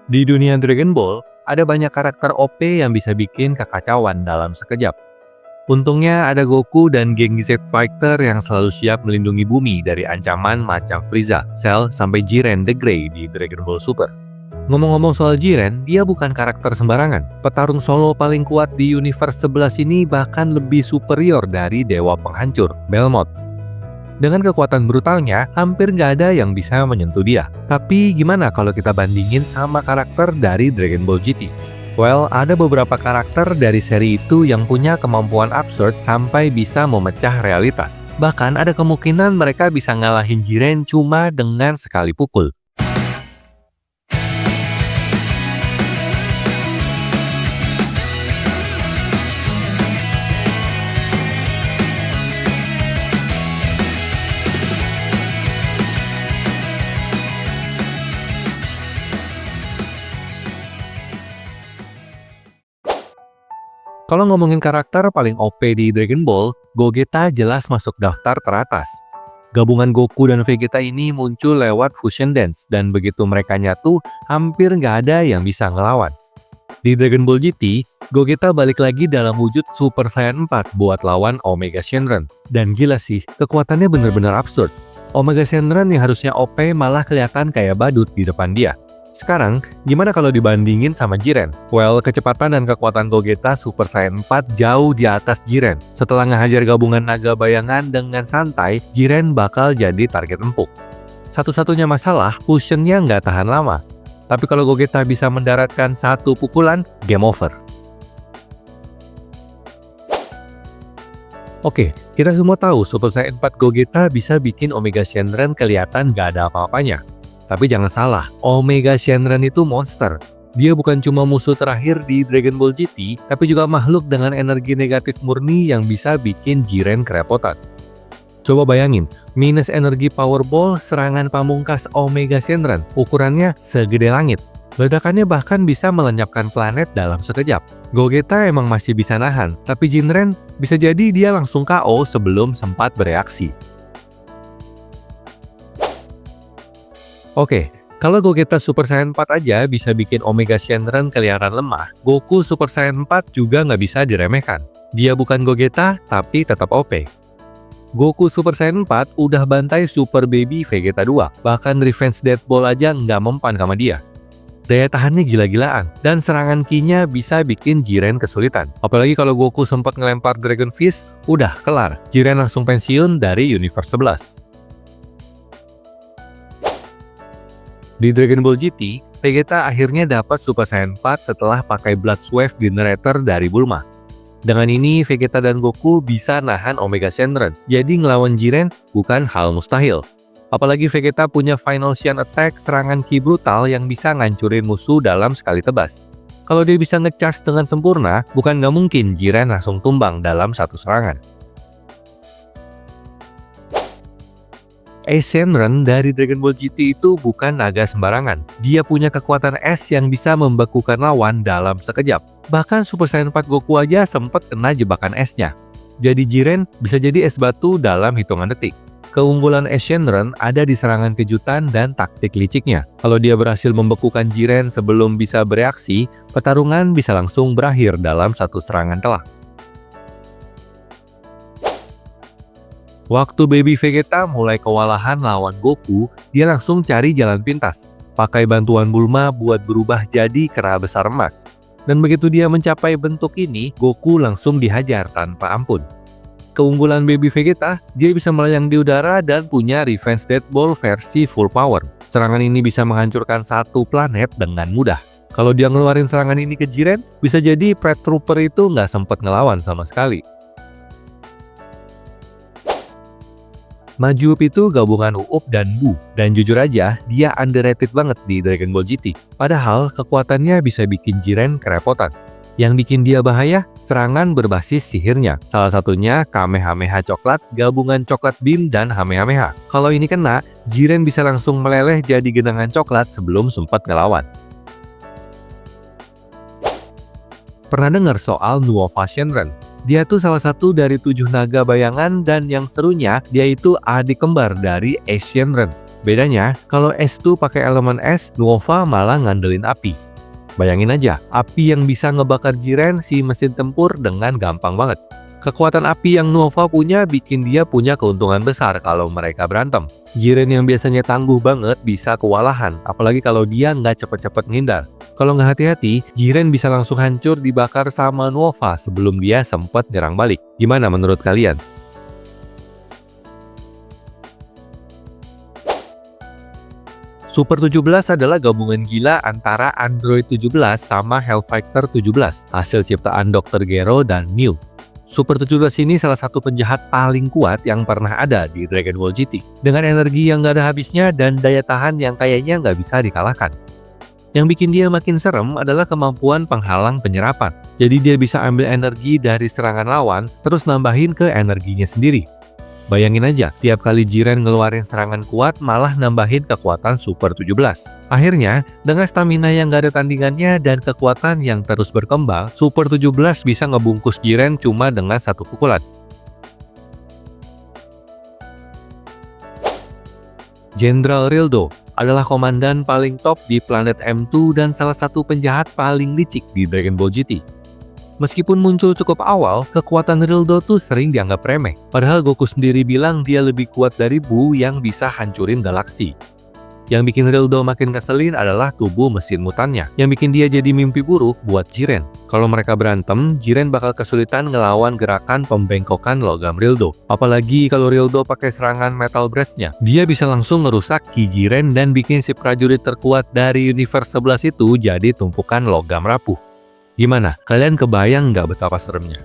Di dunia Dragon Ball, ada banyak karakter OP yang bisa bikin kekacauan dalam sekejap. Untungnya ada Goku dan geng Z Fighter yang selalu siap melindungi bumi dari ancaman macam Frieza, Cell, sampai Jiren the Grey di Dragon Ball Super. Ngomong-ngomong soal Jiren, dia bukan karakter sembarangan. Petarung solo paling kuat di universe 11 ini bahkan lebih superior dari Dewa Penghancur, Belmont. Dengan kekuatan brutalnya, hampir nggak ada yang bisa menyentuh dia. Tapi gimana kalau kita bandingin sama karakter dari Dragon Ball GT? Well, ada beberapa karakter dari seri itu yang punya kemampuan absurd sampai bisa memecah realitas. Bahkan ada kemungkinan mereka bisa ngalahin Jiren cuma dengan sekali pukul. Kalau ngomongin karakter paling OP di Dragon Ball, Gogeta jelas masuk daftar teratas. Gabungan Goku dan Vegeta ini muncul lewat Fusion Dance, dan begitu mereka nyatu, hampir nggak ada yang bisa ngelawan. Di Dragon Ball GT, Gogeta balik lagi dalam wujud Super Saiyan 4 buat lawan Omega Shenron. Dan gila sih, kekuatannya bener-bener absurd. Omega Shenron yang harusnya OP malah kelihatan kayak badut di depan dia. Sekarang, gimana kalau dibandingin sama Jiren? Well, kecepatan dan kekuatan Gogeta Super Saiyan 4 jauh di atas Jiren. Setelah ngehajar gabungan naga bayangan dengan santai, Jiren bakal jadi target empuk. Satu-satunya masalah, fusionnya nggak tahan lama. Tapi kalau Gogeta bisa mendaratkan satu pukulan, game over. Oke, kita semua tahu Super Saiyan 4 Gogeta bisa bikin Omega Shenron kelihatan nggak ada apa-apanya. Tapi jangan salah, Omega Shenron itu monster. Dia bukan cuma musuh terakhir di Dragon Ball GT, tapi juga makhluk dengan energi negatif murni yang bisa bikin Jiren kerepotan. Coba bayangin, minus energi Powerball serangan pamungkas Omega Shenron, ukurannya segede langit. Ledakannya bahkan bisa melenyapkan planet dalam sekejap. Gogeta emang masih bisa nahan, tapi Jiren bisa jadi dia langsung KO sebelum sempat bereaksi. Oke, kalau Gogeta Super Saiyan 4 aja bisa bikin Omega Shenron kelihatan lemah, Goku Super Saiyan 4 juga nggak bisa diremehkan. Dia bukan Gogeta, tapi tetap OP. Goku Super Saiyan 4 udah bantai Super Baby Vegeta 2, bahkan Revenge Death Ball aja nggak mempan sama dia. Daya tahannya gila-gilaan, dan serangan ki-nya bisa bikin Jiren kesulitan. Apalagi kalau Goku sempat ngelempar Dragon Fist, udah kelar. Jiren langsung pensiun dari Universe 11. Di Dragon Ball GT, Vegeta akhirnya dapat Super Saiyan 4 setelah pakai Blood Wave Generator dari Bulma. Dengan ini, Vegeta dan Goku bisa nahan Omega Shenron, jadi ngelawan Jiren bukan hal mustahil. Apalagi Vegeta punya Final Saiyan Attack serangan ki brutal yang bisa ngancurin musuh dalam sekali tebas. Kalau dia bisa nge-charge dengan sempurna, bukan nggak mungkin Jiren langsung tumbang dalam satu serangan. Shenron dari Dragon Ball GT itu bukan naga sembarangan. Dia punya kekuatan es yang bisa membekukan lawan dalam sekejap. Bahkan Super Saiyan 4 Goku aja sempat kena jebakan esnya. Jadi Jiren bisa jadi es batu dalam hitungan detik. Keunggulan Shenron ada di serangan kejutan dan taktik liciknya. Kalau dia berhasil membekukan Jiren sebelum bisa bereaksi, pertarungan bisa langsung berakhir dalam satu serangan telak. Waktu Baby Vegeta mulai kewalahan lawan Goku, dia langsung cari jalan pintas. Pakai bantuan Bulma buat berubah jadi kera besar emas. Dan begitu dia mencapai bentuk ini, Goku langsung dihajar tanpa ampun. Keunggulan Baby Vegeta, dia bisa melayang di udara dan punya Revenge Death Ball versi full power. Serangan ini bisa menghancurkan satu planet dengan mudah. Kalau dia ngeluarin serangan ini ke Jiren, bisa jadi Pred Trooper itu nggak sempat ngelawan sama sekali. Majup itu gabungan Uub dan Bu, dan jujur aja, dia underrated banget di Dragon Ball GT. Padahal, kekuatannya bisa bikin Jiren kerepotan. Yang bikin dia bahaya, serangan berbasis sihirnya. Salah satunya Kamehameha Coklat, gabungan Coklat Beam dan Kamehameha. Kalau ini kena, Jiren bisa langsung meleleh jadi genangan coklat sebelum sempat ngelawan. Pernah dengar soal Nuova Shenron? Dia tuh salah satu dari 7 naga bayangan dan yang serunya dia itu adik kembar dari Shenron. Bedanya, kalau S2 pakai elemen es, Nuova malah ngandelin api. Bayangin aja, api yang bisa ngebakar Jiren si mesin tempur dengan gampang banget. Kekuatan api yang Nuova punya bikin dia punya keuntungan besar kalau mereka berantem. Jiren yang biasanya tangguh banget bisa kewalahan, apalagi kalau dia nggak cepet-cepet ngindar. Kalau nggak hati-hati, Jiren bisa langsung hancur dibakar sama Nuova sebelum dia sempat nyerang balik. Gimana menurut kalian? Super 17 adalah gabungan gila antara Android 17 sama Hellfighter 17, hasil ciptaan Dr. Gero dan Mew. Super 17 ini salah satu penjahat paling kuat yang pernah ada di Dragon Ball GT, dengan energi yang gak ada habisnya dan daya tahan yang kayaknya nggak bisa dikalahkan. Yang bikin dia makin serem adalah kemampuan penghalang penyerapan. Jadi dia bisa ambil energi dari serangan lawan, terus nambahin ke energinya sendiri. Bayangin aja, tiap kali Jiren ngeluarin serangan kuat malah nambahin kekuatan Super 17. Akhirnya, dengan stamina yang gak ada tandingannya dan kekuatan yang terus berkembang, Super 17 bisa ngebungkus Jiren cuma dengan satu pukulan. Jenderal Rildo adalah komandan paling top di planet M2 dan salah satu penjahat paling licik di Dragon Ball GT. Meskipun muncul cukup awal, kekuatan Rildo tuh sering dianggap remeh. Padahal Goku sendiri bilang dia lebih kuat dari Buu yang bisa hancurin galaksi. Yang bikin Rildo makin keselin adalah tubuh mesin mutannya, yang bikin dia jadi mimpi buruk buat Jiren. Kalau mereka berantem, Jiren bakal kesulitan ngelawan gerakan pembengkokan logam Rildo. Apalagi kalau Rildo pakai serangan Metal Breath-nya. Dia bisa langsung ngerusak Ki Jiren dan bikin si prajurit terkuat dari Universe 11 itu jadi tumpukan logam rapuh. Gimana? Kalian kebayang nggak betapa seremnya?